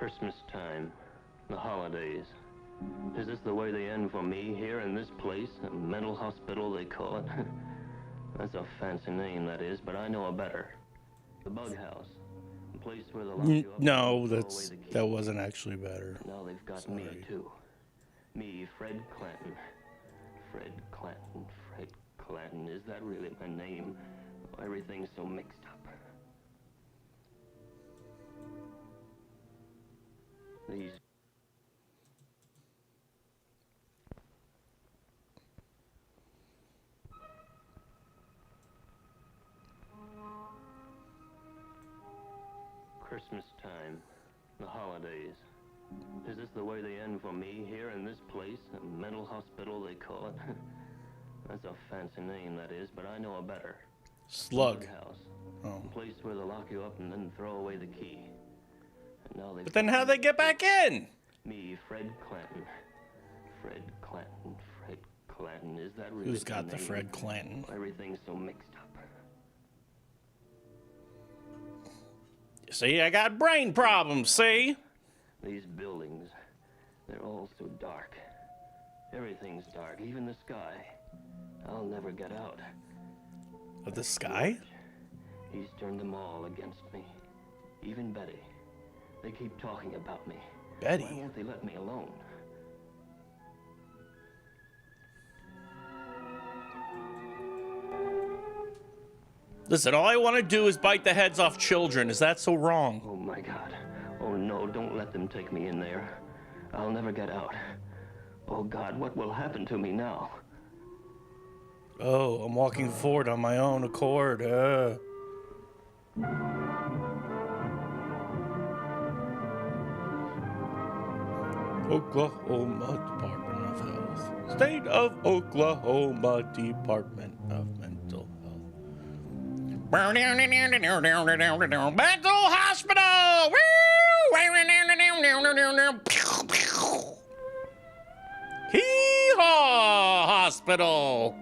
Christmas time, the holidays. Is this the way they end for me here in this place? A mental hospital, they call it. That's a fancy name, that is, but I know a better. The Bug House. A place where they'll lock you up. No, that wasn't actually better. Now they've got me, too. Me, Fred Clanton. Fred Clanton. Fred Clanton. Is that really my name? Oh, everything's so mixed up. These... Christmas time, the holidays. Is this the way they end for me here in this place? A mental hospital, they call it. That's a fancy name, that is, but I know a better. Slug. House. Oh. A place where they'll lock you up and then throw away the key. And now but then how'd they get back in? Me, Fred Clanton. Fred Clanton. Fred Clanton. Is that really Who's got the name? Fred Clanton? Everything's so mixed up. See, I got brain problems, see? These buildings, they're all so dark. Everything's dark, even the sky. I'll never get out. Of the sky? He's turned them all against me. Even Betty. They keep talking about me. Betty? Why won't they let me alone? Listen, all I want to do is bite the heads off children. Is that so wrong? Oh my God. Oh no, don't let them take me in there. I'll never get out. Oh God, what will happen to me now? Oh, I'm walking forward on my own accord. Oklahoma Department of Health. State of Oklahoma Department of Mental Health. Mental Hospital! Hee-haw Hospital!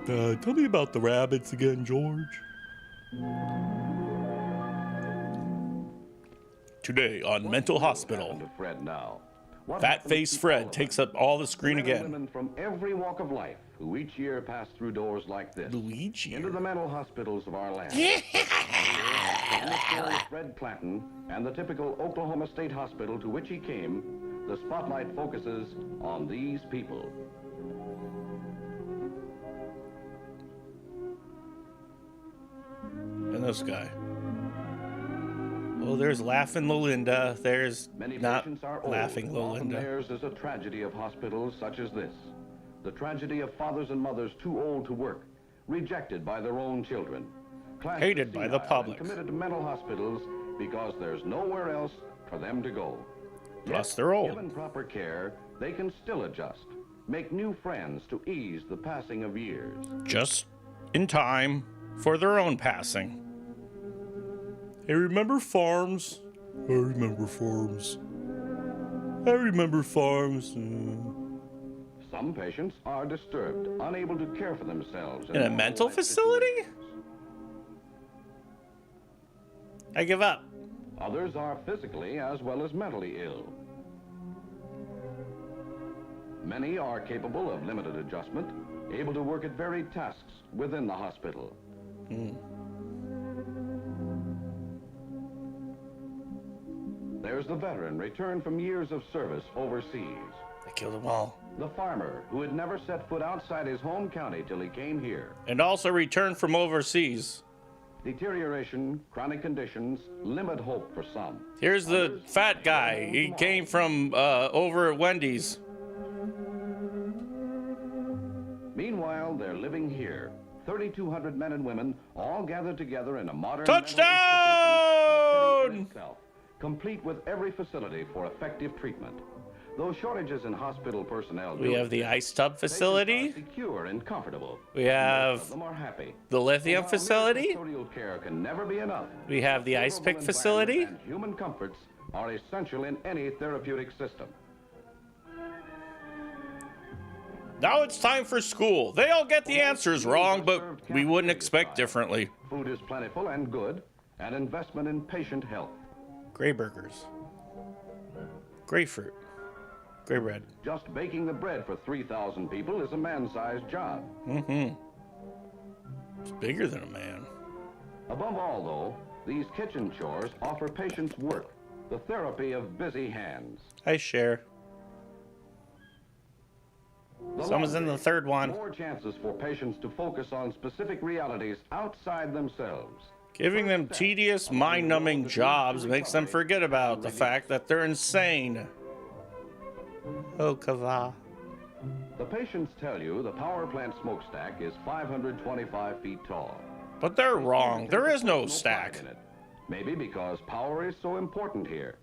Tell me about the rabbits again, George. Today on Mental Hospital, Fat-faced Fred takes up all the screen again. Women from every walk of life who each year pass through doors like this Luigi. into the mental hospitals of our land. Fred Clanton and the typical Oklahoma State Hospital to which he came, the spotlight focuses on these people. And this guy. Oh, there's Laughing Lolinda. There's Many not patients are old. Laughing Often Lolinda. theirs is a tragedy of hospitals such as this. The tragedy of fathers and mothers too old to work, rejected by their own children, classed Hated as by the senile public. and committed to mental hospitals because there's nowhere else for them to go. Plus, Yet, they're old. Given proper care, they can still adjust, make new friends to ease the passing of years. Just in time for their own passing. Hey, remember farms? I remember farms. I remember farms. Some patients are disturbed, unable to care for themselves. In a mental life facility? situations. I give up. Others are physically as well as mentally ill. Many are capable of limited adjustment, able to work at varied tasks within the hospital. There's the veteran returned from years of service overseas. I killed them all. The farmer who had never set foot outside his home county till he came here. And also returned from overseas. Deterioration, chronic conditions, limit hope for some. Here's the fat guy. He came from over at Wendy's. Meanwhile, they're living here. 3,200 men and women all gathered together in a modern Touchdown! mental institution, a city in itself, complete with every facility for effective treatment. Though shortages in hospital personnel, We have the ice tub facility. secure and comfortable. We have Most of them are happy. the lithium While facility. custodial care can never be enough. We have the ice pick Favorable facility. environment and human comforts are essential in any therapeutic system. Now it's time for school. They all get the answers wrong, but we wouldn't expect differently. Food is plentiful and good, an investment in patient health. Gray burgers. Grapefruit. Gray bread. Just baking the bread for 3,000 people is a man-sized job. Mm-hmm. It's bigger than a man. Above all, though, these kitchen chores offer patients work, the therapy of busy hands. I share. Someone's in the third one. More chances for patients to focus on specific realities outside themselves. Giving them tedious, mind-numbing jobs makes them forget about the fact that they're insane. Oh, Kava. The patients tell you the power plant smokestack is 525 feet tall. But they're wrong. There is no stack. Maybe because power is so important here.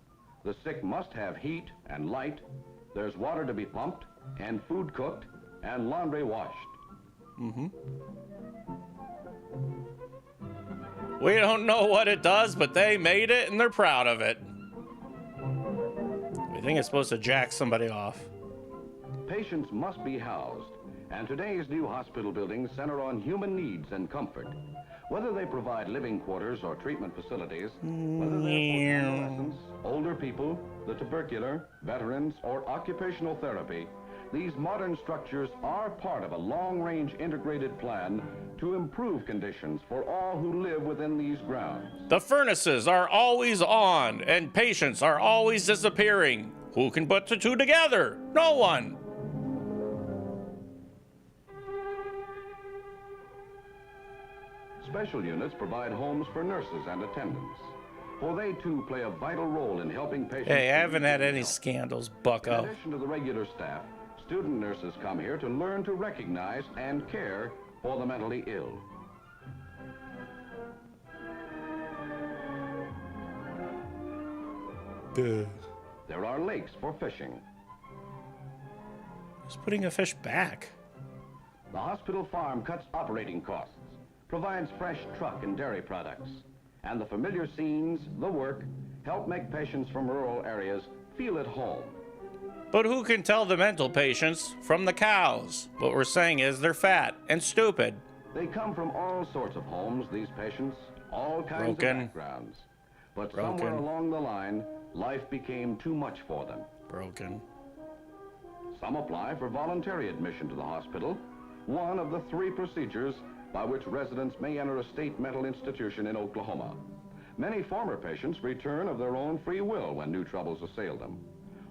The sick must have heat and light. There's water to be pumped, and food cooked, and laundry washed. Mm-hmm. We don't know what it does, but they made it, and they're proud of it. We think it's supposed to jack somebody off. Patients must be housed, and today's new hospital buildings center on human needs and comfort. Whether they provide living quarters or treatment facilities, whether they're for adolescents, older people, the tubercular, veterans, or occupational therapy, these modern structures are part of a long-range integrated plan to improve conditions for all who live within these grounds. The furnaces are always on, and patients are always disappearing. Who can put the two together? No one. Special units provide homes for nurses and attendants, for they too play a vital role in helping patients. Hey, I haven't had any scandals, bucko. In addition to the regular staff, student nurses come here to learn to recognize and care for the mentally ill. Duh. There are lakes for fishing. Who's putting a fish back? The hospital farm cuts operating costs, provides fresh truck and dairy products, and the familiar scenes, the work, help make patients from rural areas feel at home. But who can tell the mental patients from the cows? What we're saying is they're fat and stupid. They come from all sorts of homes, these patients, all kinds of backgrounds. But somewhere along the line, life became too much for them. Broken. Some apply for voluntary admission to the hospital, one of the 3 procedures by which residents may enter a state mental institution in Oklahoma. Many former patients return of their own free will when new troubles assail them.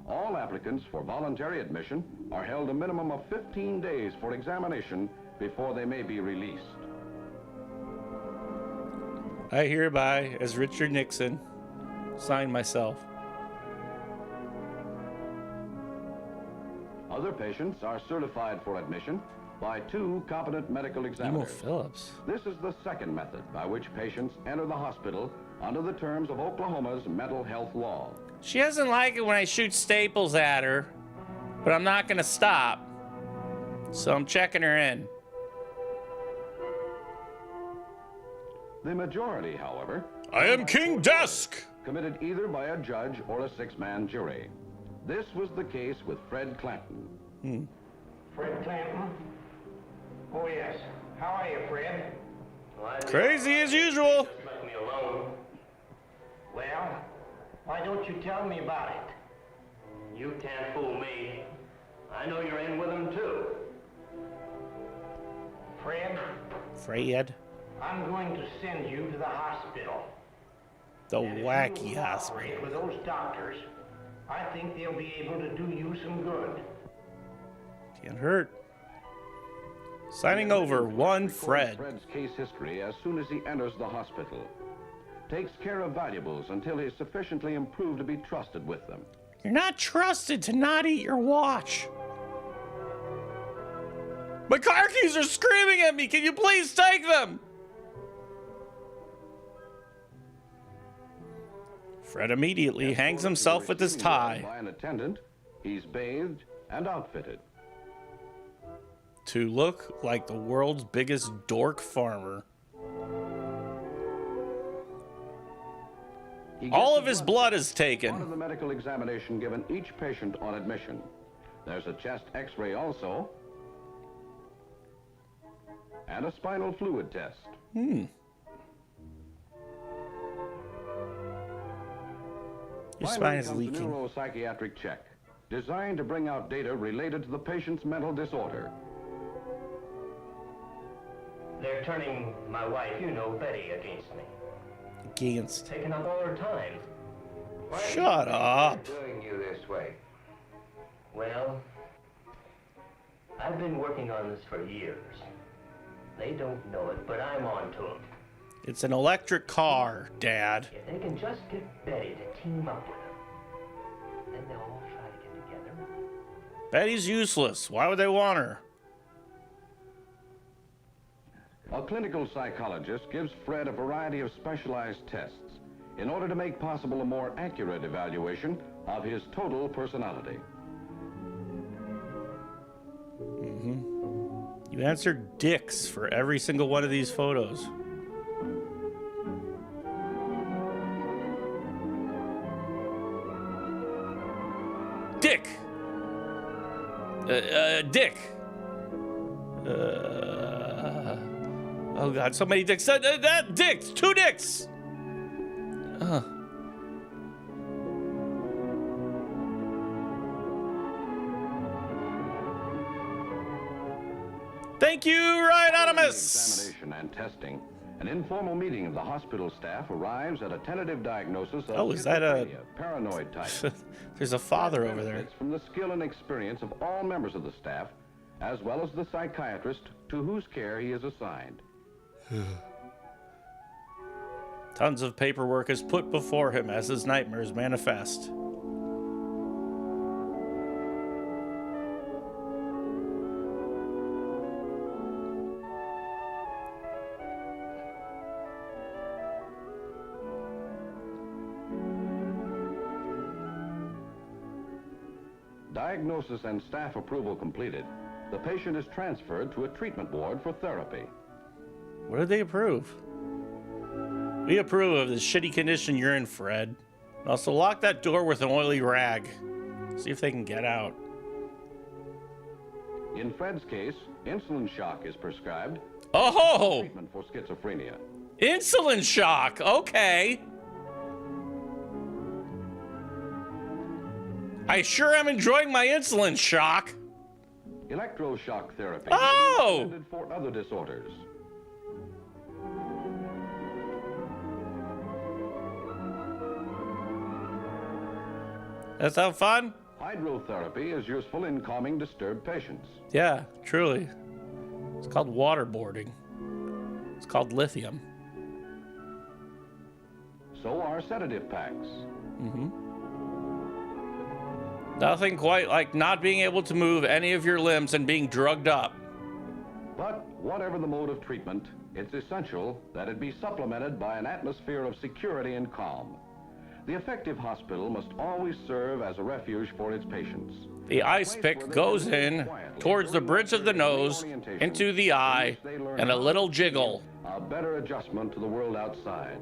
All applicants for voluntary admission are held a minimum of 15 days for examination before they may be released. I hereby, as Richard Nixon, sign myself. Other patients are certified for admission by 2 competent medical examiners. Phillips. This is the second method by which patients enter the hospital under the terms of Oklahoma's mental health law. She doesn't like it when I shoot staples at her, but I'm not gonna stop. So I'm checking her in. The majority, however, I am King Desk! committed either by a judge or a 6-man jury. This was the case with Fred Clanton. Fred Clanton? Oh, yes. How are you, Fred? Crazy as usual. Just let me alone. Well, why don't you tell me about it? You can't fool me. I know you're in with them, too. Fred, Fred. I'm going to send you to the hospital. The And if wacky you hospital. cooperate with those doctors, I think they'll be able to do you some good. Can't hurt. Signing over one Fred. Fred's case history as soon as he enters the hospital. Takes care of valuables until he's sufficiently improved to be trusted with them. You're not trusted to not eat your watch. My car keys are screaming at me. Can you please take them? Fred immediately hangs himself with his tie. By an attendant, he's bathed and outfitted. To look like the world's biggest dork farmer. All of his blood is taken. Part of the medical examination given each patient on admission. There's a chest x-ray also, and a spinal fluid test. Your spine Finally is comes the leaking. neuropsychiatric check, designed to bring out data related to the patient's mental disorder. They're turning my wife, you know, Betty, against me. Against. Taking up all her time. Why do you Shut think up. they're doing you this way? Well, I've been working on this for years. They don't know it, but I'm on to them. It's an electric car, Dad. If they can just get Betty to team up with them, then they'll all try to get together. Betty's useless. Why would they want her? A clinical psychologist gives Fred a variety of specialized tests in order to make possible a more accurate evaluation of his total personality. You answered dicks for every single one of these photos. Dick. Dick. Oh God, so many dicks. That dicks. 2 dicks. Thank you, Right Animus. Examination and testing. An informal meeting of the hospital staff arrives at a tentative diagnosis of Oh, is that a- schizophrenia, paranoid type. There's a father over there. Benefits from the skill and experience of all members of the staff, as well as the psychiatrist to whose care he is assigned. Tons of paperwork is put before him as his nightmares manifest. Diagnosis and staff approval completed, the patient is transferred to a treatment ward for therapy. What did they approve? We approve of the shitty condition you're in, Fred. Also, lock that door with an oily rag. See if they can get out. In Fred's case, insulin shock is prescribed, Oh! treatment for schizophrenia. Insulin shock! Okay. I sure am enjoying my insulin shock. Electroshock therapy Oh! is intended for other disorders. That sound fun? Hydrotherapy is useful in calming disturbed patients. Yeah, truly. It's called waterboarding. It's called lithium. So are sedative packs. Nothing quite like not being able to move any of your limbs and being drugged up. But whatever the mode of treatment, it's essential that it be supplemented by an atmosphere of security and calm. The effective hospital must always serve as a refuge for its patients. The ice pick goes in towards the bridge of the nose, into the eye, and a little jiggle. A better adjustment to the world outside.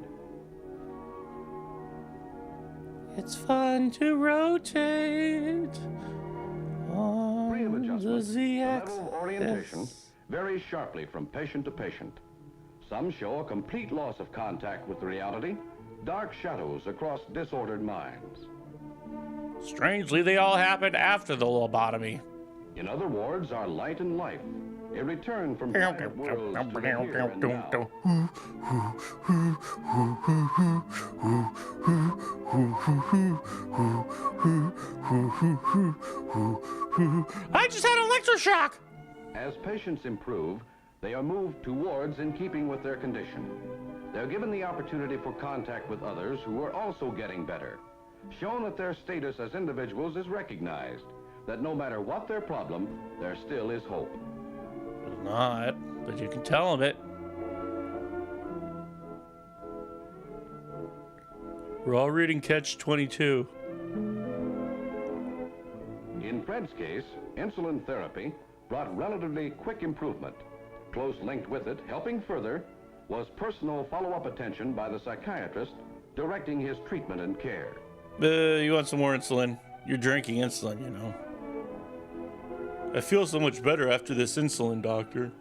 It's fun to rotate Free of on the adjustment, the ZX. level of orientation varies sharply from patient to patient. Some show a complete loss of contact with reality, dark shadows across disordered minds. Strangely, they all happened after the lobotomy. In other wards are light and life, a return from quiet worlds to the here and now. I just had electroshock! As patients improve, they are moved to wards in keeping with their condition. They're given the opportunity for contact with others who are also getting better, shown that their status as individuals is recognized, that no matter what their problem, there still is hope. It's not, but you can tell them it. We're all reading Catch 22. In Fred's case, insulin therapy brought relatively quick improvement. Close linked with it, helping further, was personal follow-up attention by the psychiatrist directing his treatment and care. You want some more insulin? You're drinking insulin, you know. I feel so much better after this insulin, doctor.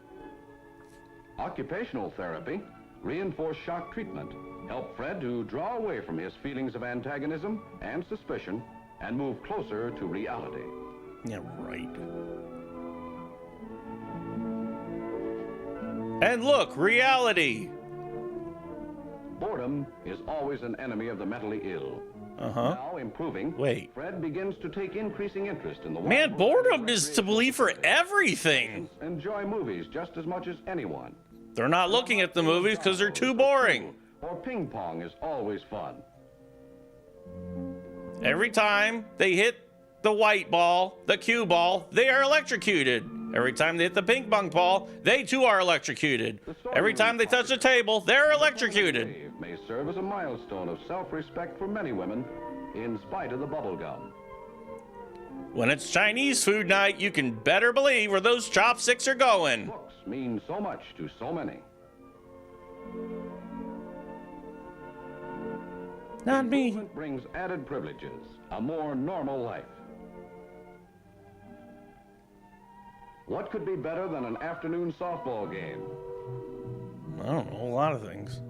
Occupational therapy, reinforced shock treatment, help Fred to draw away from his feelings of antagonism and suspicion and move closer to reality. Yeah, right. And look, reality. Boredom is always an enemy of the mentally ill. Uh-huh. Now improving, Wait. Fred begins to take increasing interest in the Man, boredom is to believe for everything. Enjoy movies just as much as anyone. They're not looking at the movies because they're too boring. Or ping pong is always fun. Every time they hit the white ball, the cue ball, they are electrocuted. Every time they hit the ping pong ball, they too are electrocuted. Every time they touch a table, they're electrocuted. May serve as a milestone of self-respect for many women, in spite of the bubble gum. When it's Chinese food night, you can better believe where those chopsticks are going. Books mean so much to so many. Not me. Improvement brings added privileges, a more normal life. What could be better than an afternoon softball game? I don't know, a lot of things.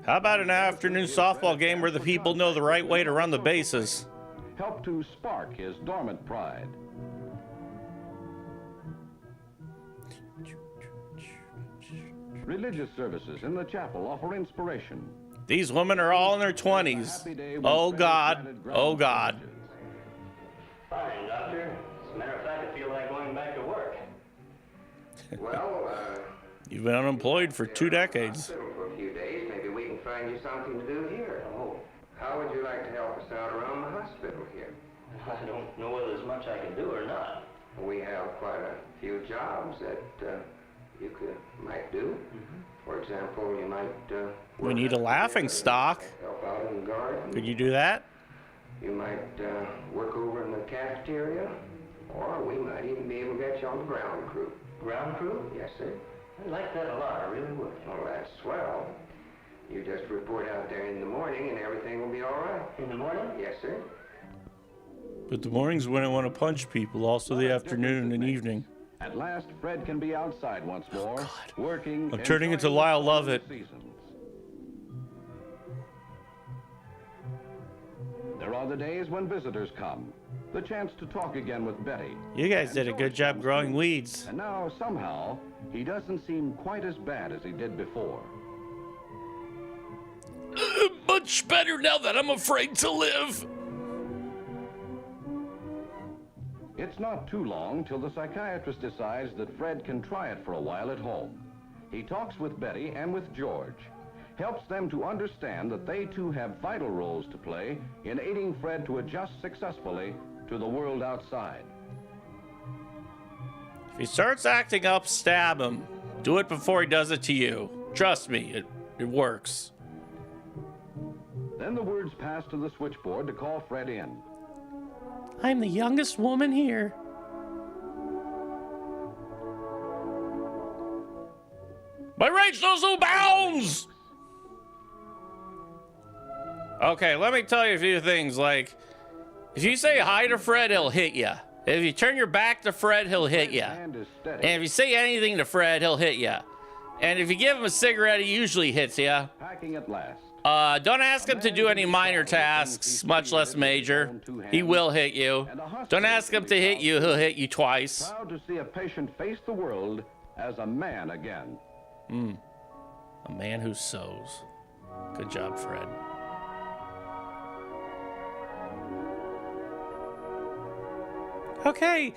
How about an afternoon softball game where the people know the right way to run the bases? Help to spark his dormant pride. Religious services in the chapel offer inspiration. These women are all in their 20s. Oh God, oh God. Fine, Doctor. As a matter of fact, I feel like going back to work. Well, You've been unemployed for 2 decades. hospital for a few days. Maybe we can find you something to do here. Oh, how would you like to help us out around the hospital here? I don't know whether there's much I can do or not. We have quite a few jobs that you might do. For example, you might We need a laughing stock. help out in the garden. Could you do that? You might work over in the cafeteria, or we might even be able to get you on the ground crew. Ground crew? Yes, sir. I like that a lot. I really would. Well, that's swell. You just report out there in the morning, and everything will be all right. In the morning? Yes, sir. But the mornings when I want to punch people, also the afternoon and evening. At last, Fred can be outside once more, working. I'm turning into enjoying Lyle the Lovett. seasons. There are the days when visitors come, the chance to talk again with Betty. You guys did a good job growing weeds. And now, somehow, he doesn't seem quite as bad as he did before. Much better now that I'm afraid to live. It's not too long till the psychiatrist decides that Fred can try it for a while at home. He talks with Betty and with George, helps them to understand that they too have vital roles to play in aiding Fred to adjust successfully to the world outside. If he starts acting up, stab him. Do it before he does it to you. Trust me, it works. Then the words pass to the switchboard to call Fred in. I'm the youngest woman here. My rage knows no bounds! Okay, let me tell you a few things. Like, if you say hi to Fred, he'll hit you. If you turn your back to Fred, he'll hit you. Hand is steady, And if you say anything to Fred, he'll hit you. And if you give him a cigarette, he usually hits you. packing at last. Don't ask him to do any minor tasks, much less major. He will hit you. Don't ask him to hit you, he'll hit you twice. Proud to see a patient face the world as a man again. A man who sews. Good job, Fred. Okay,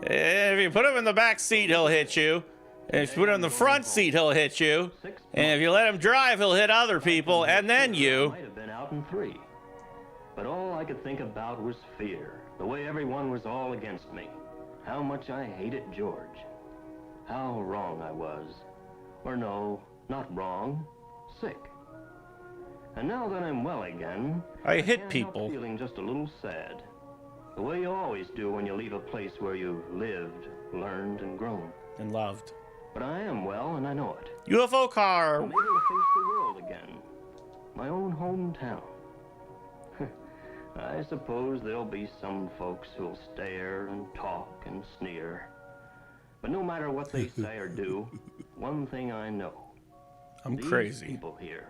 if you put him in the back seat, he'll hit you. And if you put him in the front seat, he'll hit you. And if you let him drive, he'll hit other people, and then you. Might have been out in 3. But all I could think about was fear. The way everyone was all against me. How much I hated George. How wrong I was. Or no, not wrong. Sick. And now that I'm well again, I hit can't help people. feeling just a little sad. The way you always do when you leave a place where you've lived, learned, and grown. And loved. But I am well, and I know it. UFO car. I'm able to face the world again. My own hometown. I suppose there'll be some folks who'll stare and talk and sneer. But no matter what they say or do, one thing I know. I'm These crazy. people here,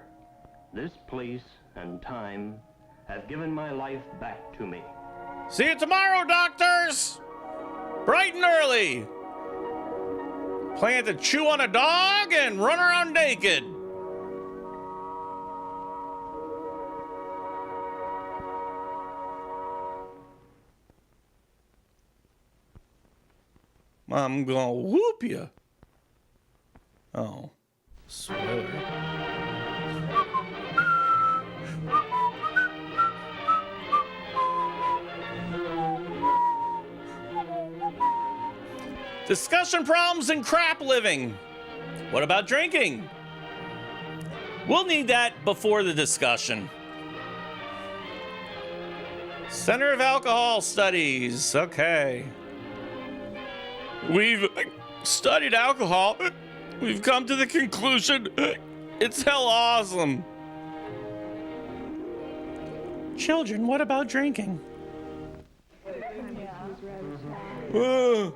this place and time have given my life back to me. See you tomorrow, doctors! Bright and early! Plan to chew on a dog and run around naked. I'm gonna whoop you. Oh, spoiler. Discussion problems and crap living. What about drinking? We'll need that before the discussion. Center of Alcohol Studies. Okay. We've studied alcohol. We've come to the conclusion it's hell awesome. Children, what about drinking? Oh.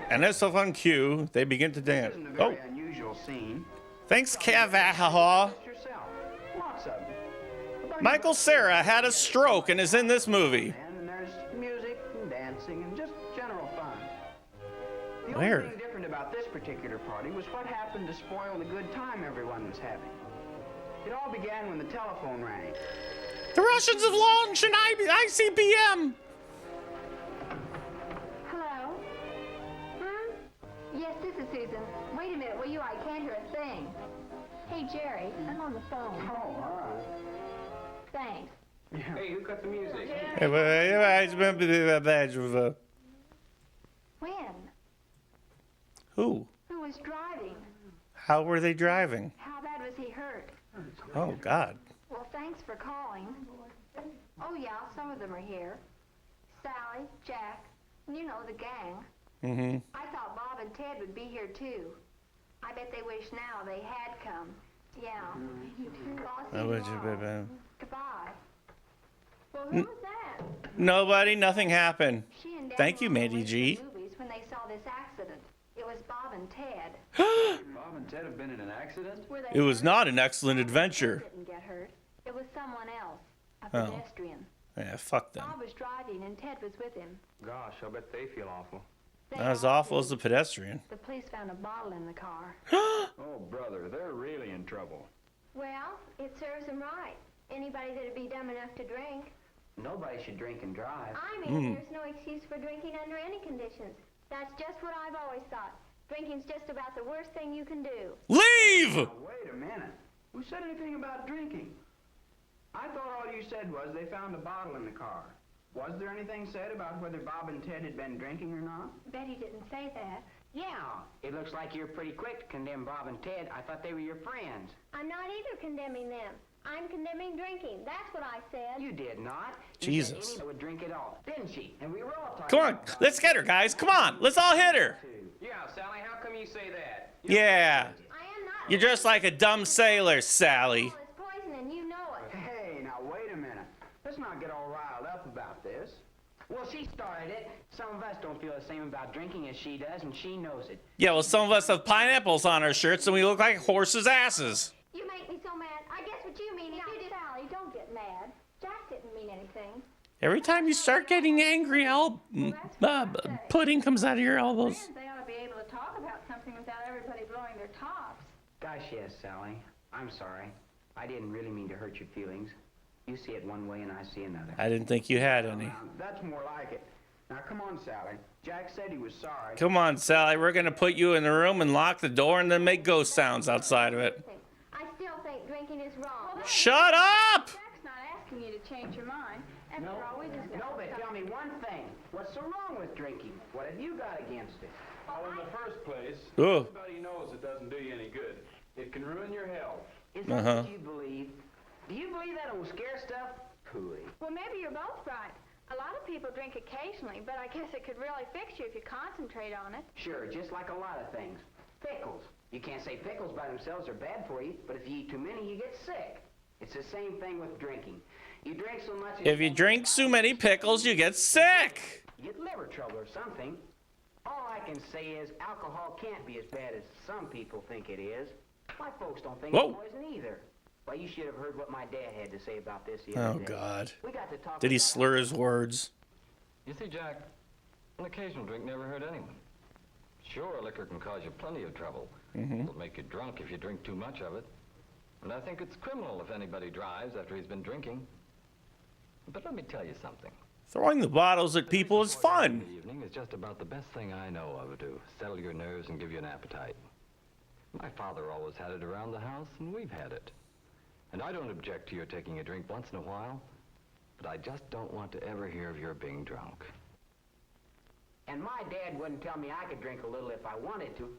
And as if on cue, they begin to dance. Oh. Unusual scene. Thanks, Cavaha. Lots of them. Michael Cera had a stroke and is in this movie. And there's music and dancing and just general fun. The Where? only thing different about this particular party was what happened to spoil the good time everyone was having. It all began when the telephone rang. The Russians have launched an ICBM. Hello? Yes, this is Susan. Wait a minute, will you? I can't hear a thing. Hey, Jerry, I'm on the phone. Oh, all right. Thanks. Hey, who cut the music? When? Who? Who was driving? How were they driving? How bad was he hurt? Oh, God. Well, thanks for calling. Oh, yeah, some of them are here. Sally, Jack, you know, the gang. Mm-hmm. I thought Bob and Ted would be here, too. I bet they wish now they had come. Yeah. Well, I'll see you tomorrow. Goodbye. Well, who was that? Nobody, nothing happened. She and Dad Thank you, were on Matey the way to G. the movies when they saw this accident. It was Bob and Ted. Bob and Ted have been in an accident? Were they It was hurt? not an excellent Ted adventure. didn't get hurt. It was someone else, a Oh. pedestrian. Yeah, fuck them. Bob was driving and Ted was with him. Gosh, I bet they feel awful. They Not as all awful as did. the pedestrian. The police found a bottle in the car. Oh, brother, they're really in trouble. Well, it serves them right. Anybody that'd be dumb enough to drink. Nobody should drink and drive. I mean, there's no excuse for drinking under any conditions. That's just what I've always thought. Drinking's just about the worst thing you can do. Leave! Now, wait a minute. Who said anything about drinking? I thought all you said was they found a bottle in the car. Was there anything said about whether Bob and Ted had been drinking or not? Betty didn't say that. Yeah, it looks like you're pretty quick to condemn Bob and Ted. I thought they were your friends. I'm not either condemning them. I'm condemning drinking. That's what I said. You did not. Jesus. You said anybody would drink at all, didn't she? And we were all talking Come on, about let's get her, guys. Come on, let's all hit her. Yeah, Sally, how come you say that? Yeah. I am not. You're just like a dumb sailor, Sally. It's poison and you know it. Hey, now wait a minute. Let's not get all riled up about this. Well, she started it. Some of us don't feel the same about drinking as she does, and she knows it. Yeah, well, some of us have pineapples on our shirts and we look like horses' asses. You make me so mad. I guess what you mean is you just... Sally, don't get mad. Jack didn't mean anything. Every time you start getting angry, pudding comes out of your elbows. They ought to be able to talk about something without everybody blowing their tops. Gosh, yes, Sally. I'm sorry. I didn't really mean to hurt your feelings. You see it one way and I see another. I didn't think you had any. Now, that's more like it. Now, come on, Sally. Jack said he was sorry. Come on, Sally, we're gonna put you in the room and lock the door and then make ghost sounds outside of it. I still think drinking is wrong. Shut up! Jack's not asking you to change your mind. After all, we just No, but tell me one thing. What's so wrong with drinking? What have you got against it? Well, in the first place, Ugh. everybody knows it doesn't do you any good. It can ruin your health. Is that what you believe? Do you believe that old scare stuff? Pooey. Well, maybe you're both right. A lot of people drink occasionally, but I guess it could really fix you if you concentrate on it. Sure, just like a lot of things. Pickles. You can't say pickles by themselves are bad for you, but if you eat too many, you get sick. It's the same thing with drinking. You drink so much... If you drink too many pickles, you get sick. You get liver trouble or something. All I can say is alcohol can't be as bad as some people think it is. My folks don't think it's poison either. Well, you should have heard what my dad had to say about this the other day. God. We got to talk Did he about slur his words? You see, Jack, an occasional drink never hurt anyone. Sure, liquor can cause you plenty of trouble. It'll make you drunk if you drink too much of it. And I think it's criminal if anybody drives after he's been drinking. But let me tell you something. Throwing the bottles at people is fun. In the evening is just about the best thing I know of to settle your nerves and give you an appetite. My father always had it around the house, and we've had it. And I don't object to your taking a drink once in a while, but I just don't want to ever hear of your being drunk. And my dad wouldn't tell me I could drink a little if I wanted to.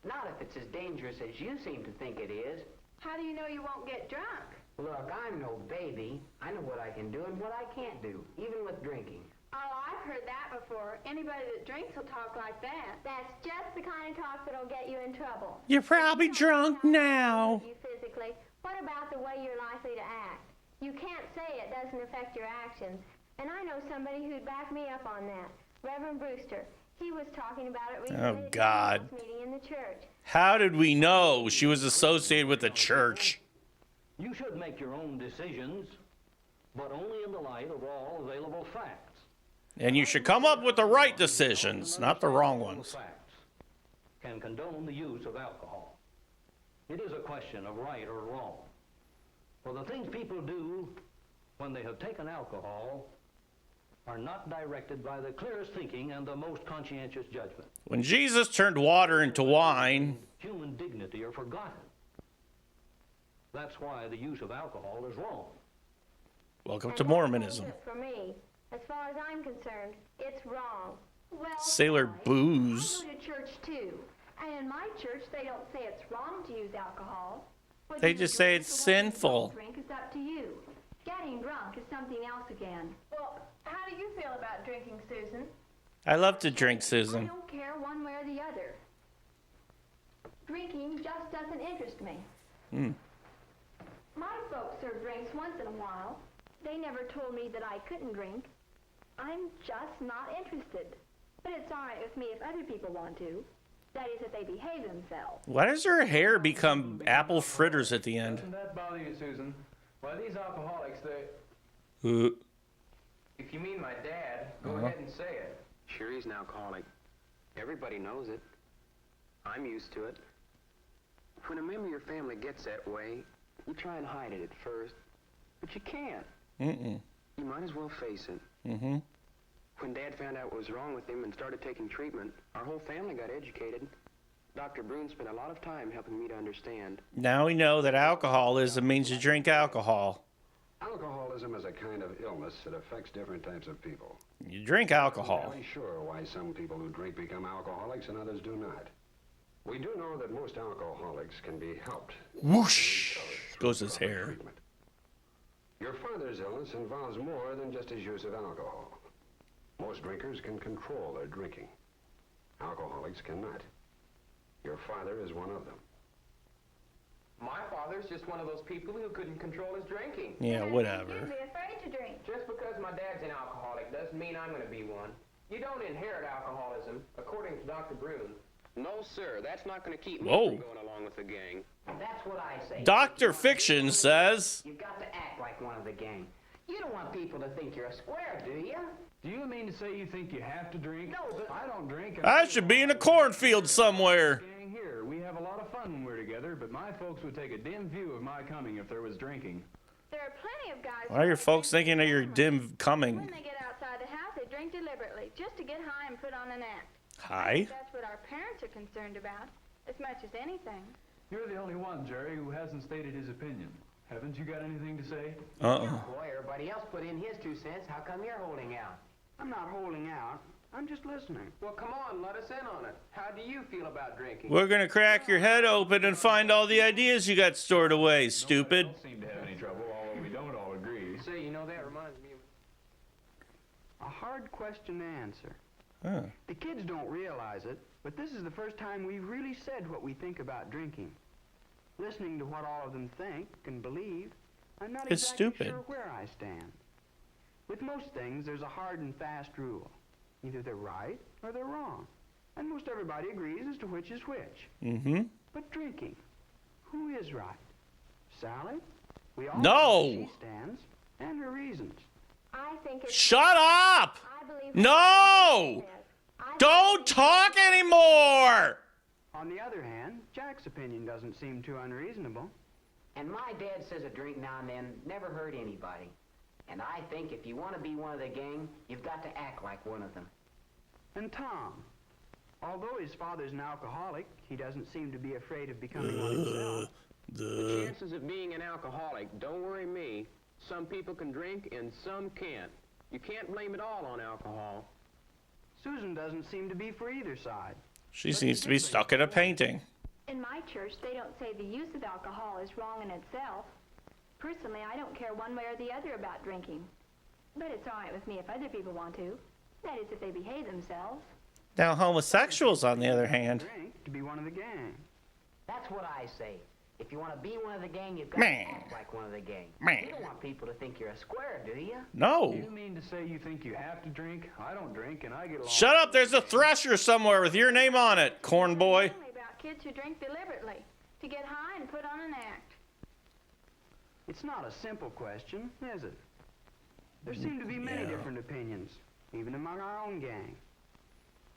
Not if it's as dangerous as you seem to think it is. How do you know you won't get drunk? Look, I'm no baby. I know what I can do and what I can't do, even with drinking. Oh, I've heard that before. Anybody that drinks will talk like that. That's just the kind of talk that'll get you in trouble. You're probably drunk now. You physically. What about the way you're likely to act? You can't say it doesn't affect your actions. And I know somebody who'd back me up on that. Reverend Brewster. He was talking about it recently at the meeting in the church. How did we know she was associated with the church? You should make your own decisions, but only in the light of all available facts. And you should come up with the right decisions, not the wrong ones. Facts can condone the use of alcohol. It is a question of right or wrong. For the things people do when they have taken alcohol are not directed by the clearest thinking and the most conscientious judgment. When Jesus turned water into wine, Human dignity are forgotten. That's why the use of alcohol is wrong. welcome to Mormonism. For me, as far as I'm concerned, it's wrong. Well, Sailor sorry. Booze. I go to church too. And in my church, they don't say it's wrong to use alcohol. Whether They you just say drink it's or whether you sinful. don't drink is up to you. Getting drunk is something else again. Well, how do you feel about drinking, Susan? I love to drink, I Susan. don't care one way or the other. Drinking just doesn't interest me. My folks serve drinks once in a while. They never told me that I couldn't drink. I'm just not interested. But it's all right with me if other people want to. That is, if they behave themselves. Why does her hair become apple fritters at the end? Doesn't that bother you, Susan? Why, these alcoholics, they... If you mean my dad, go ahead and say it. Sure, he's an alcoholic. Everybody knows it. I'm used to it. When a member of your family gets that way, you try and hide it at first, but you can't. You might as well face it. When Dad found out what was wrong with him and started taking treatment, our whole family got educated. Dr. Brune spent a lot of time helping me to understand. Now we know that alcoholism means you drink alcohol. Alcoholism is a kind of illness that affects different types of people. You drink alcohol. I'm not really sure why some people who drink become alcoholics and others do not. We do know that most alcoholics can be helped. Whoosh goes his hair. Treatment. Your father's illness involves more than just his use of alcohol. Most drinkers can control their drinking. Alcoholics cannot. Your father is one of them. My father's just one of those people who couldn't control his drinking. Yeah, whatever. You'd be afraid to drink. Just because my dad's an alcoholic doesn't mean I'm going to be one. You don't inherit alcoholism, according to Dr. Brune. No, sir. That's not going to keep me from going along with the gang. That's what I say. Dr. Fiction says, You've got to act like one of the gang. You don't want people to think you're a square, do you? Do you mean to say you think you have to drink? No, but I don't drink. I should be in a cornfield somewhere. Gang here. We have a lot of fun when we're together, but my folks would take a dim view of my coming if there was drinking. There are plenty of guys... Why are your folks thinking of your dim coming? When they get outside the house, they drink deliberately, just to get high and put on an act. Hi? That's what our parents are concerned about, as much as anything. You're the only one, Jerry, who hasn't stated his opinion. Haven't you got anything to say? boy, everybody else put in his 2 cents. How come you're holding out? I'm not holding out. I'm just listening. Well, come on, let us in on it. How do you feel about drinking? We're gonna crack your head open and find all the ideas you got stored away, stupid. Don't seem to have any trouble, although we don't all agree. Say, you know, that reminds me of... A hard question to answer. Huh. The kids don't realize it, but this is the first time we've really said what we think about drinking. Listening to what all of them think and believe, I'm not It's exactly stupid. sure where I stand. With most things, there's a hard and fast rule. Either they're right or they're wrong. And most everybody agrees as to which is which. Mm-hmm. But drinking, who is right? Sally? We all No! know where she stands and her reasons. I think it's... Shut up! I believe... No! Don't talk anymore! On the other hand, Jack's opinion doesn't seem too unreasonable. And my dad says a drink now and then never hurt anybody. And I think if you want to be one of the gang, you've got to act like one of them. And Tom, although his father's an alcoholic, he doesn't seem to be afraid of becoming one himself. The chances of being an alcoholic, don't worry me. Some people can drink and some can't. You can't blame it all on alcohol. Susan doesn't seem to be for either side. She seems to be stuck in a painting. In my church, they don't say the use of alcohol is wrong in itself. Personally, I don't care one way or the other about drinking. But it's all right with me if other people want to. That is, if they behave themselves. Now, homosexuals, on the other hand. Drink to be one of the gang. That's what I say. If you want to be one of the gang, you've got to act like one of the gang. You don't want people to think you're a square, do you? No. You mean to say you think you have to drink? I don't drink, and I get along. Shut up! There's a thresher somewhere with your name on it, corn boy. It's only about kids who drink deliberately to get high and put on an act. It's not a simple question, is it? There seem to be many different opinions, even among our own gang.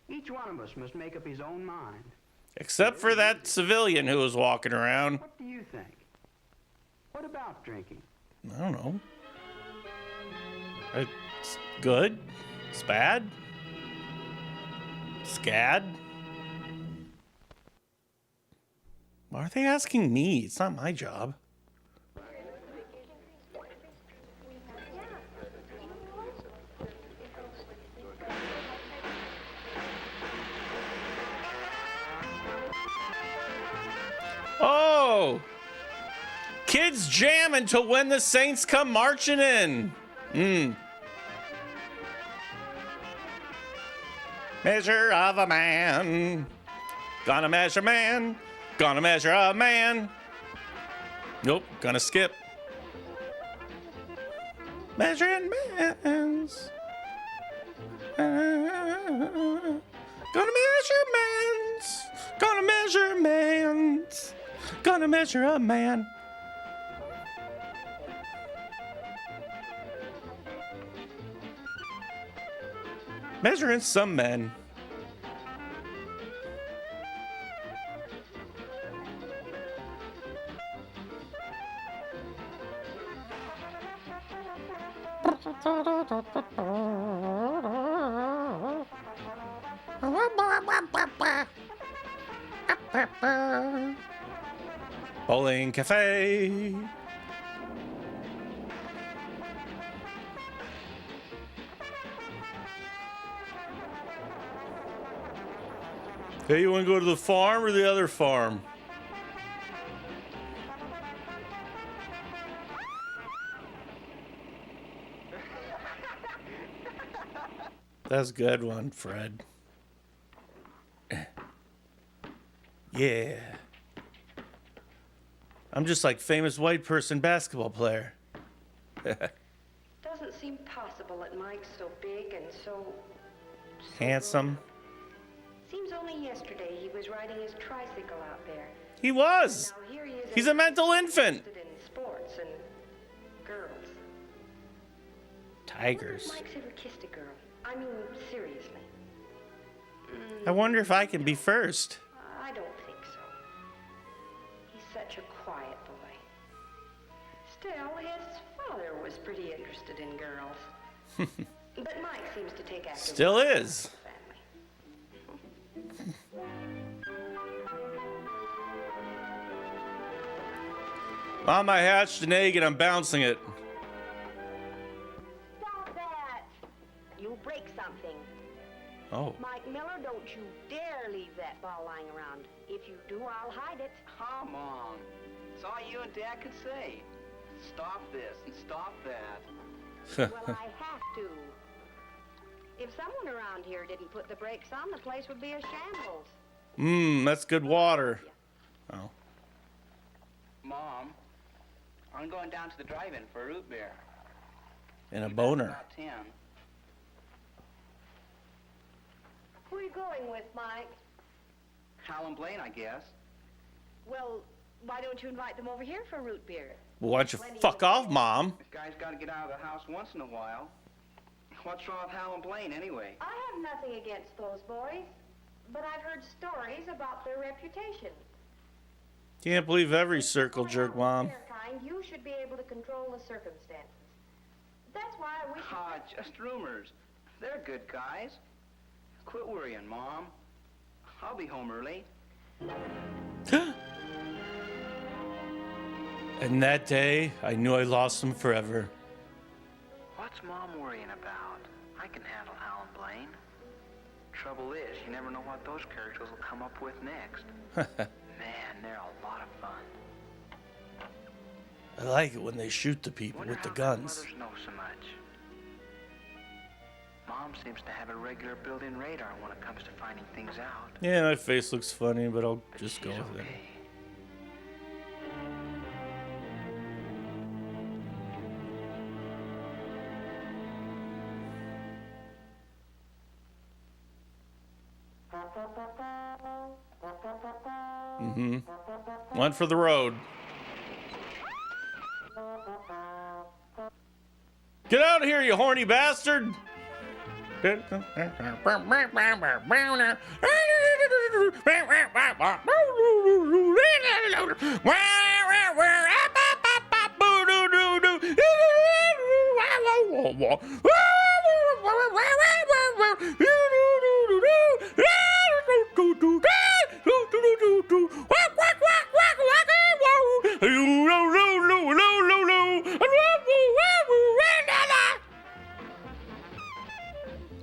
Each one of us must make up his own mind. Except for that civilian who was walking around. What do you think? What about drinking? I don't know. It's good. It's bad. Scad. Why are they asking me? It's not my job. Oh! Kids jamming to When the Saints Come Marching In. Measure of a man. Gonna measure man. Gonna measure a man. Nope, gonna skip. Measuring mans. Gonna measure mans. Gonna measure mans. Gonna measure a man. Measuring some men. Bowling Cafe. Hey, you want to go to the farm or the other farm? That's a good one, Fred. Yeah. I'm just like famous white person basketball player. Doesn't seem possible that Mike's so big and so Handsome. Seems only yesterday he was riding his tricycle out there. He was. Now here he is. He's a mental infant. Interested in sports and girls. Tigers. I wonder if Mike's ever kissed a girl. I mean, seriously. I wonder if I can be first. I don't think so. He's such a quiet boy. Still, his father was pretty interested in girls. But Mike seems to take after Still is. Mom, I hatched an egg and I'm bouncing it. Stop that! You'll break something. Oh. Mike Miller, don't you dare leave that ball lying around. If you do, I'll hide it. Come on. It's all you and Dad could say. Stop this and stop that. Well, I have to. If someone around here didn't put the brakes on, the place would be a shambles. That's good water. Oh. Mom, I'm going down to the drive-in for a root beer. and a boner. About 10. Who are you going with, Mike? Hal and Blaine, I guess. Well, why don't you invite them over here for root beer? Well, why don't you fuck off, Mom? This guy's got to get out of the house once in a while. What's wrong with Hal and Blaine, anyway? I have nothing against those boys, but I've heard stories about their reputation. Can't believe every circle jerk, Mom. Their kind, you should be able to control the circumstances. That's why I wish. Ah, just rumors. They're good guys. Quit worrying, Mom. I'll be home early. And that day, I knew I lost him forever. What's Mom worrying about? I can handle Hal and Blaine. Trouble is, you never know what those characters will come up with next. Man, they're a lot of fun. I like it when they shoot the people with the guns. Mothers know so much. Mom seems to have a regular built-in radar when it comes to finding things out. Yeah, my face looks funny, but I'll just go with it. One for the road. Get out of here, you horny bastard!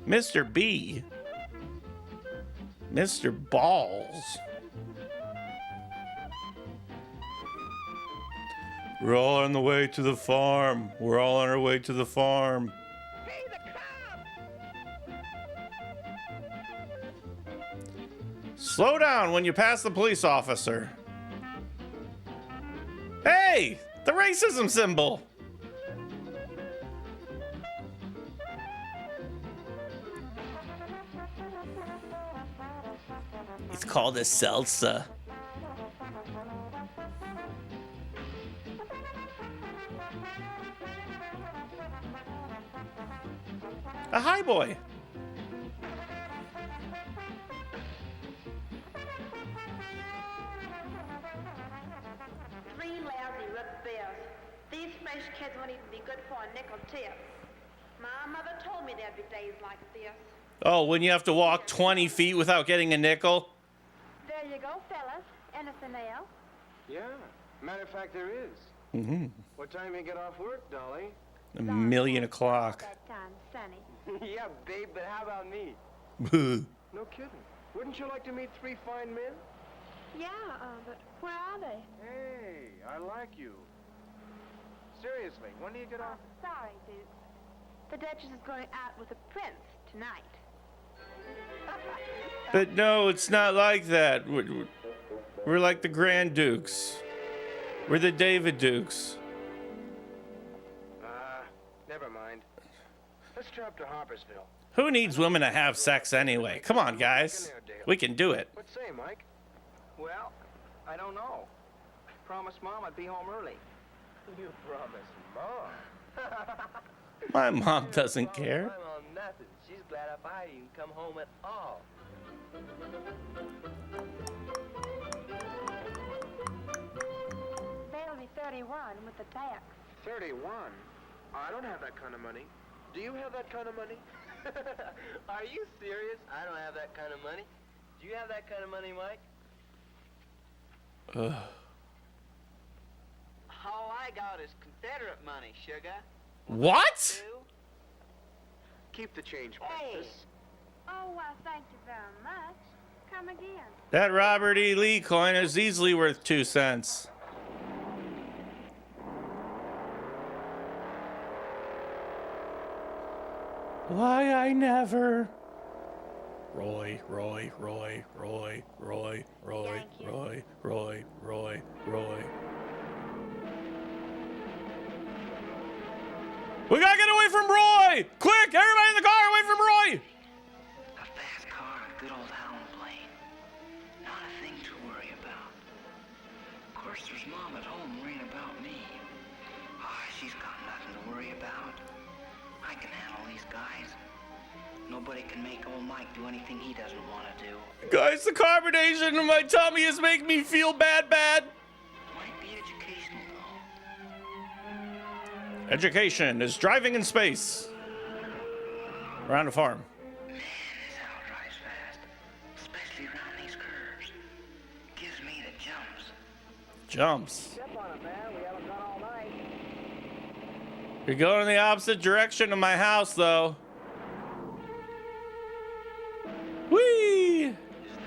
Mr. B. Mr. Balls. We're all on the way to the farm. We're all on our way to the farm. Hey, the cop! Slow down when you pass the police officer. Hey, the racism symbol. It's called a salsa. A high boy. Three lousy root beers. These fresh kids won't even be good for a nickel tip. My mother told me there'd be days like this. Oh, when you have to walk 20 feet without getting a nickel? There you go, fellas. Anything else? Yeah. Matter of fact, there is. Mm-hmm. What time you get off work, Dolly? 1,000,000 o'clock. That time, Sonny. Yeah, babe, but how about me? No kidding. Wouldn't you like to meet three fine men? Yeah, but where are they? Hey, I like you. Seriously, when do you get off? Sorry, Duke. The Duchess is going out with the prince tonight. But no, it's not like that. We're like the Grand Dukes. We're the David Dukes. Never mind. Let's drop to Harpersville. Who needs women to have sex anyway? Come on, guys. We can do it. What say, Mike? Well, I don't know. I promised Mom I'd be home early. You promised Mom. My mom doesn't care. I'm on nothing. She's glad if I even come home at all. They'll be 31 with the tax. 31? I don't have that kind of money. Do you have that kind of money? Are you serious? I don't have that kind of money. Do you have that kind of money, Mike? All I got is Confederate money, sugar. What? Keep the change, Hey. Precious. Oh, well, thank you very much. Come again. That Robert E. Lee coin is easily worth 2 cents. Why I never. Roy. We gotta get away from Roy! Quick! Everybody in the car! Wait for Roy! A fast car, a good old hound plane. Not a thing to worry about. Of course, there's Mom at home worrying about me. She's got nothing to worry about. I can handle these guys. Nobody can make old Mike do anything he doesn't want to do. Guys, the carbonation in my tummy is making me feel bad. Might be educational, though. Education is driving in space. Around a farm. Man, this owl drives fast. Especially around these curves. Gives me the jumps. Jumps. Step on it, man. We haven't gone all night. You're going in the opposite direction of my house, though. Whee! Is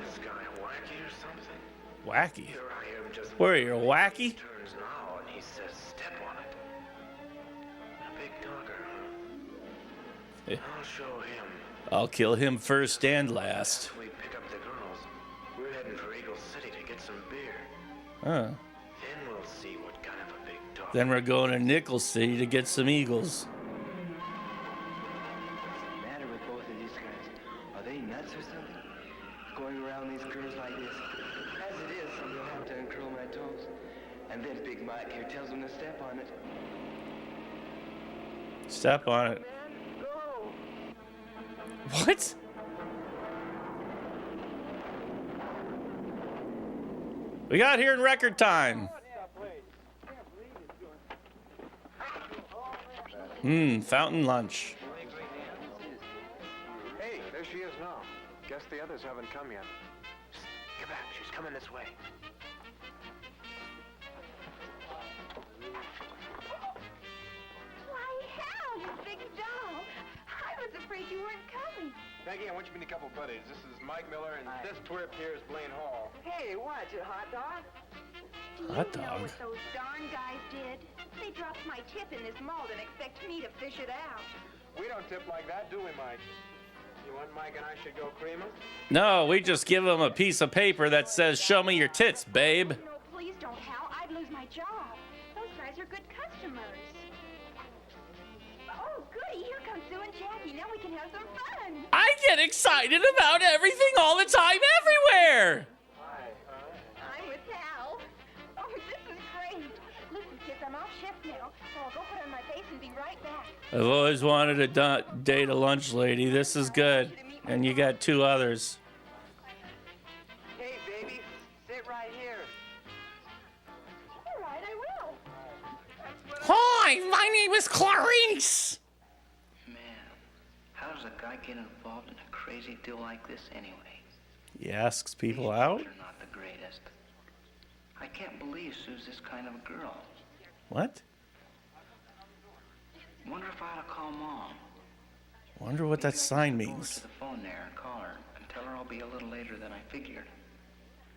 this guy wacky or something? Wacky? Here I am just Where, you're wacky? turns now and he says step on it. A big talker, huh? Yeah. I'll show him. I'll kill him first and last. We pick up the girls. We're heading for Eagle City to get some beer. Huh. Then we'll see what kind of a big talker. Then we're going to Nickel City to get some eagles. What's the matter with both of these guys? Are they nuts or something? Going around these curves like this. As it is, I'm gonna have to uncurl my toes. And then Big Mike here tells them to step on it. Step on it. Man, go! What? We got here in record time. Fountain lunch. Hey, there she is now. Guess the others haven't come yet. Get back, she's coming this way. Why, Hal, you big doll. I was afraid you weren't coming. Maggie, I want you to meet a couple buddies. This is Mike Miller, and this twerp here is Blaine Hall. Hey, watch it, hot dog. Do you Hot know dog. what those darn guys did? They dropped my tip in this mold and expect me to fish it out. We don't tip like that, do we, Mike? You want Mike and I should go cream him? No, we just give them a piece of paper that says, "Show me your tits, babe." No, please don't, Hal. I'd lose my job. Those guys are good customers. Oh, goody. Here come Sue and Jackie. Now we can have some fun. I get excited about everything all the time, everywhere. I'm with Hal. Oh, this is great. Listen, kids, I'm off shift now, so I'll go put on my face and be right back. I've always wanted to date a lunch lady. This is good. And you got two others. Hey, baby, sit right here. All right, I will. Hi, my name is Clarice. Man, how does a guy get involved in a crazy deal like this anyway? He asks people out? They're not the greatest. I can't believe Sue's this kind of a girl. What? Wonder if I ought to call Mom. Wonder what that sign Go over means. to the phone there and call her and tell her I'll be a little later than I figured.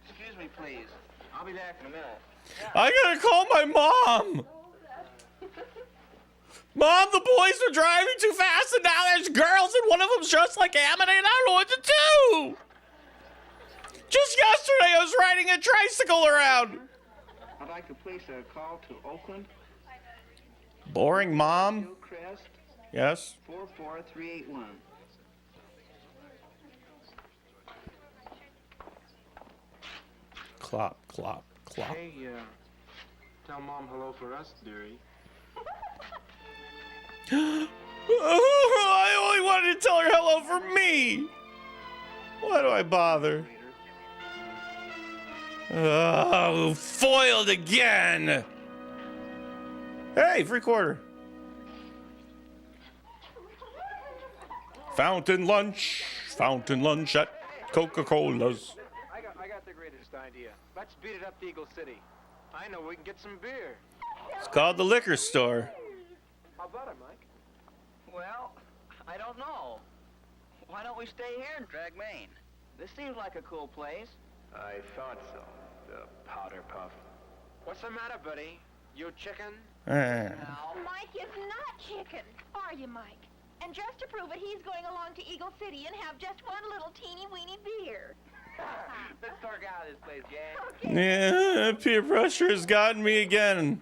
Excuse me, please. I'll be back in a minute. I gotta call my mom. Mom, the boys are driving too fast and now there's girls and one of them's just like Amity and I don't know what to do. Just yesterday I was riding a tricycle around. I'd like to place a call to Oakland. Boring mom? Hillcrest, Yes. 44381. Clop, clop, clop. Hey, tell Mom hello for us, dearie. I only wanted to tell her hello for me. Why do I bother? Oh, foiled again. Hey, free quarter. Fountain lunch at Coca-Cola's. I got the greatest idea. Let's beat it up to Eagle City. I know we can get some beer. It's called the liquor store. How about it, Mike? Well, I don't know. Why don't we stay here in Drag Main? This seems like a cool place. I thought so. The powder puff. What's the matter, buddy? You chicken? Mike is not chicken, are you, Mike? And just to prove it, he's going along to Eagle City and have just one little teeny-weeny beer. Let's talk out of this place, gang. Yeah, peer pressure has gotten me again.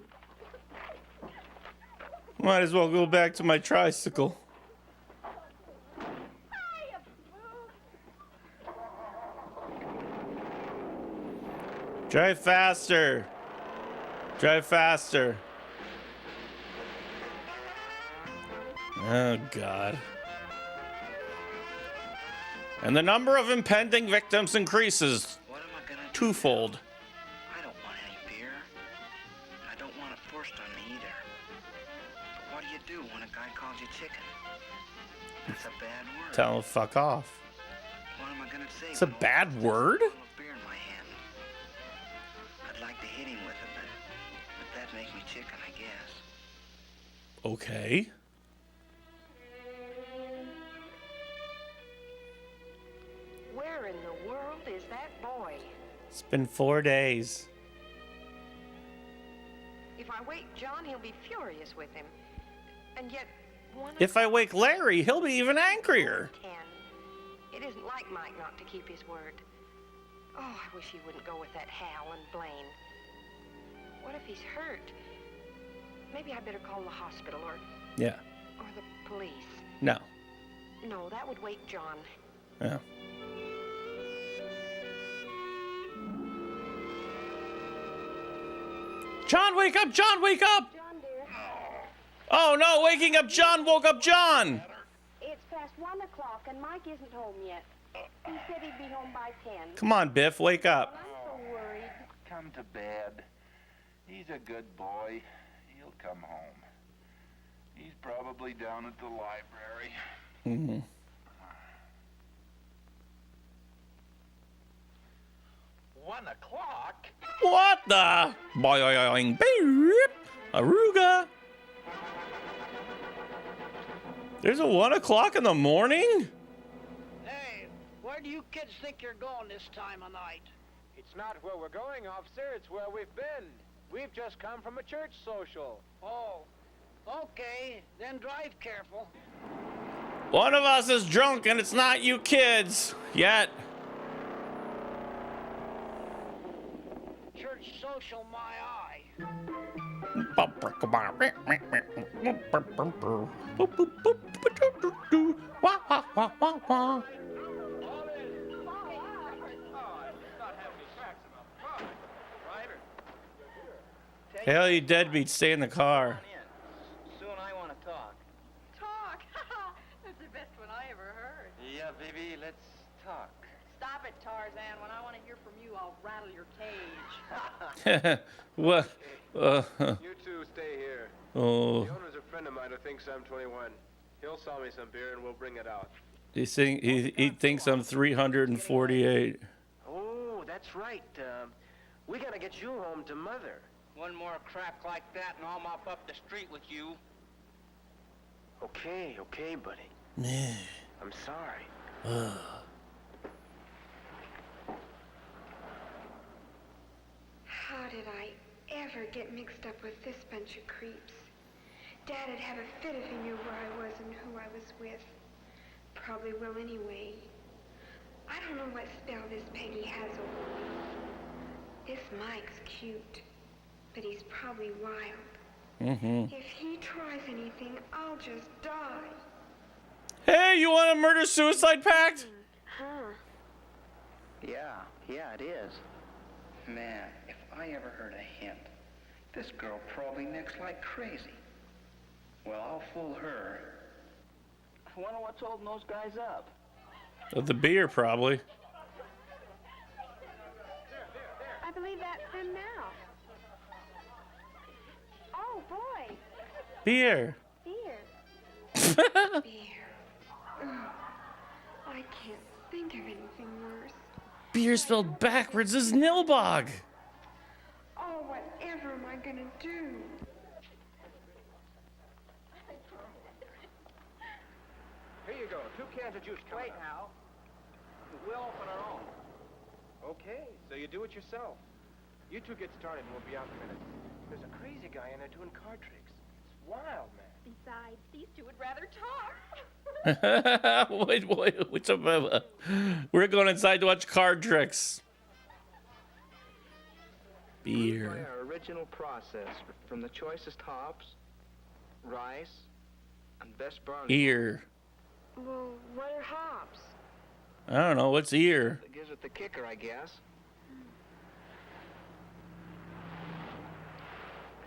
Might as well go back to my tricycle. Drive faster. Drive faster. Oh, God. And the number of impending victims increases twofold. I don't want any beer. I don't want it forced on me either. But what do you do when a guy calls you chicken? That's a bad word. Tell him to fuck off. What am I gonna say? It's a bad word? Beer in my hand. I'd like to hit him with it, but that makes me chicken, I guess. Okay. Where in the world is that boy? It's been 4 days. If I wake John, he'll be furious with him. And yet, If I wake Larry, he'll be even angrier. 10. It isn't like Mike not to keep his word. Oh, I wish he wouldn't go with that Hal and Blaine. What if he's hurt? Maybe I better call the hospital or Yeah. the police. No. No, that would wake John. Yeah. John, wake up! John, wake up! John, dear. Oh no, waking up John woke up John! It's past 1 o'clock and Mike isn't home yet. He said he'd be home by 10. Come on, Biff, wake up. I'm so worried. Come to bed. He's a good boy. He'll come home. He's probably down at the library. Mm-hmm. One o'clock? What the? Boing, beep, Aruga. There's a 1 o'clock in the morning? Hey, where do you kids think you're going this time of night? It's not where we're going, officer. It's where we've been. We've just come from a church social. Oh, okay. Then drive careful. One of us is drunk and it's not you kids. Yet. Church social, my eye. Hell, you deadbeats, stay in the car. Sue and I want to talk. Talk? That's the best one I ever heard. Yeah, baby, let's talk. Stop it, Tarzan. When I want to hear from you, I'll rattle your cage. What? You two stay here. Oh. The owner's a friend of mine who thinks I'm 21. He'll sell me some beer and we'll bring it out. He thinks I'm 348. Oh, that's right. We gotta get you home to Mother. One more crap like that and I'll mop up the street with you. Okay, buddy. I'm sorry. How did I ever get mixed up with this bunch of creeps? Dad'd have a fit if he knew where I was and who I was with. Probably will anyway. I don't know what spell this Peggy has over me. This Mike's cute, but he's probably wild. Mm-hmm. If he tries anything, I'll just die. Hey, you want a murder-suicide pact? Huh? Yeah, it is. Man, if I ever heard a hint, this girl probably nicks like crazy. Well, I'll fool her. I wonder what's holding those guys up. The beer, probably. I believe that's them now. Oh, boy. Beer. Beer. I can't think of anything worse. Beer spelled backwards is Nilbog. Oh, whatever am I gonna do? Here you go. 2 cans of juice. Wait now. We'll open our own. Okay, so you do it yourself. You two get started and we'll be out in a minute. There's a crazy guy in there doing card tricks. It's wild, man. Besides, these two would rather talk. Wait, what's up? We're going inside to watch card tricks. Beer. By our original process, from the choicest hops, rice, and best barley. Ear. Well, what are hops? I don't know. What's ear? That gives it the kicker, I guess.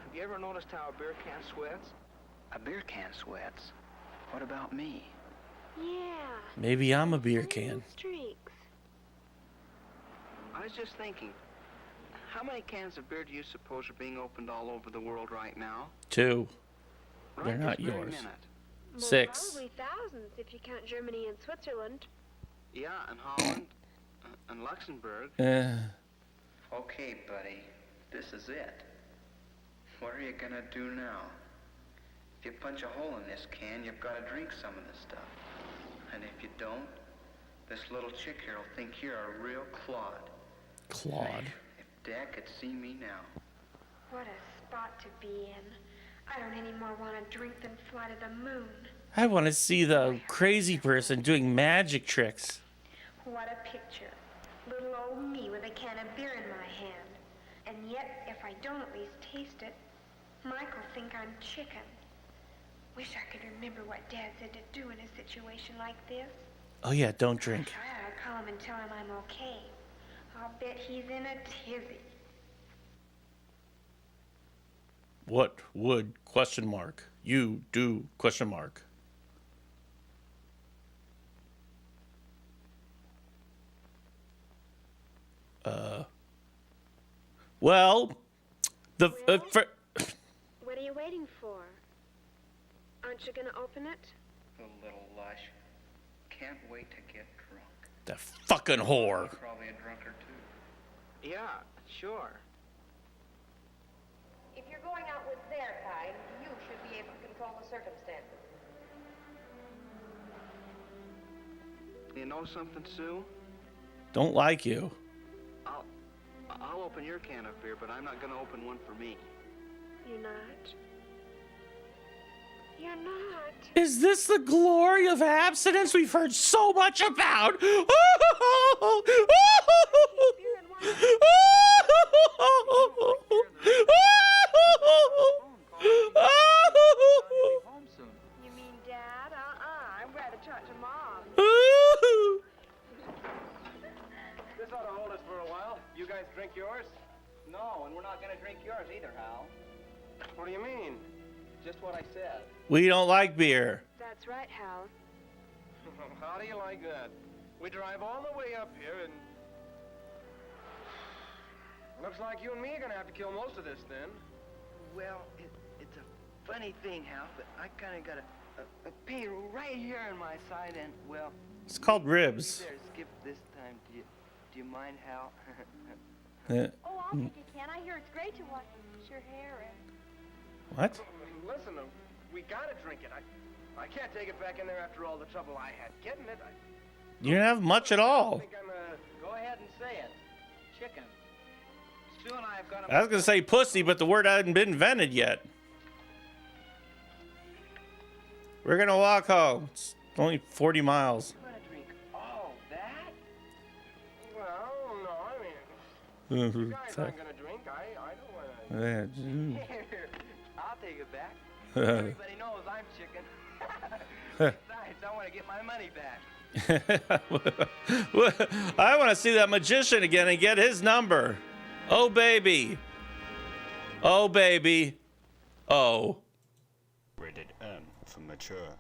have you ever noticed how a beer can sweats? A beer can sweats? What about me? Yeah. Maybe I'm a beer can. Streaks. I was just thinking, how many cans of beer do you suppose are being opened all over the world right now? 2. Right They're not this very yours. minute. 6. Probably thousands if you count Germany and Switzerland. Yeah, and Holland, and Luxembourg. Okay, buddy, this is it. What are you gonna do now? If you punch a hole in this can, you've got to drink some of this stuff. And if you don't, this little chick here will think you're a real clod. Claude. If Dad could see me now. What a spot to be in. I don't any more want to drink than fly to the moon. I want to see the crazy person doing magic tricks. What a picture. Little old me with a can of beer in my hand. And yet, if I don't at least taste it, Mike will think I'm chicken. Wish I could remember what Dad said to do in a situation like this. Oh yeah, don't drink. I'll call him and tell him I'm okay. I'll bet he's in a tizzy. What would you do ? Well, What are you waiting for? Aren't you gonna open it? The little lush. Can't wait to get drunk. the fucking whore. Probably a drunkard too. Yeah, sure. If you're going out with their kind, you should be able to control the circumstances. You know something, Sue? Don't like you. I'll open your can of beer, but I'm not gonna open one for me. You're not. You're not. Is this the glory of abstinence we've heard so much about? You mean Dad? I'd rather talk to Mom. This ought to hold us for a while. You guys drink yours? No, and we're not going to drink yours either, Hal. What do you mean? Just what I said. We don't like beer. That's right, Hal. How do you like that? We drive all the way up here and... Looks like you and me are gonna have to kill most of this then. Well, it's a funny thing, Hal, but I kind of got a pain right here on my side, and, well... It's called ribs. Better skip this time. Do you mind, Hal? Oh, I'll take a can. I hear it's great to wash your hair in. What? Listen, we gotta drink it. I can't take it back in there after all the trouble I had getting it. You didn't have much at all. Go ahead and say it. Chicken. Sue and I have got I was gonna say pussy, but the word hadn't been invented yet. We're gonna walk home. It's only 40 miles. You want to drink all that? Well, no, I mean, you guys aren't gonna drink. I don't wanna... Here, I'll take it back. Everybody knows I'm chicken. Besides, I want to get my money back. I want to see that magician again and get his number. Oh, baby. Oh, baby. Oh. Rated M for mature.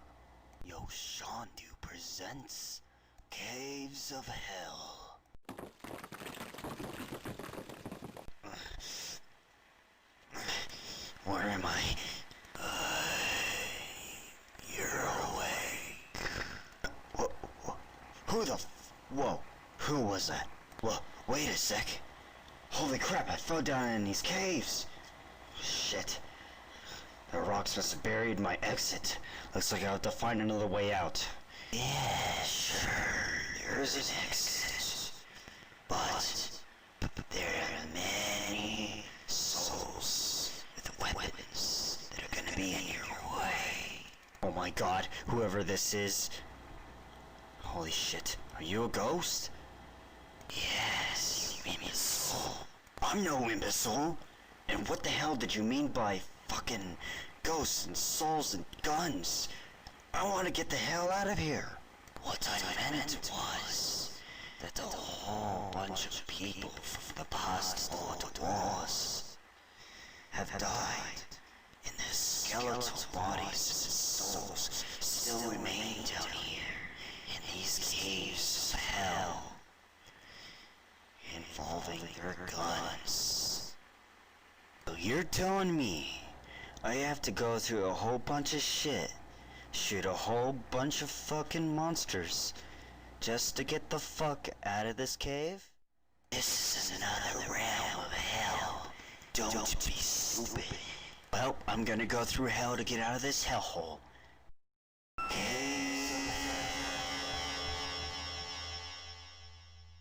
Yo Shandu presents Caves of Hell. Where am I? You're awake. Who the whoa, who was that? Whoa, wait a sec. Holy crap, I fell down in these caves. Shit. The rocks must have buried my exit. Looks like I'll have to find another way out. Yeah, sure, there's an exit. But there are many souls with weapons that are gonna be in your way. Oh my god, whoever this is. Holy shit, are you a ghost? Yes, you imbecile. I'm no imbecile. And what the hell did you mean by fucking ghosts and souls and guns? I want to get the hell out of here. What I meant was that the whole bunch of people from the past Lord Wars have died, and their skeletal bodies and souls still remain down here in these caves of hell, involving their guns. So you're telling me I have to go through a whole bunch of shit, shoot a whole bunch of fucking monsters, just to get the fuck out of this cave? This is another realm of hell. Don't be stupid. Well, I'm gonna go through hell to get out of this hellhole.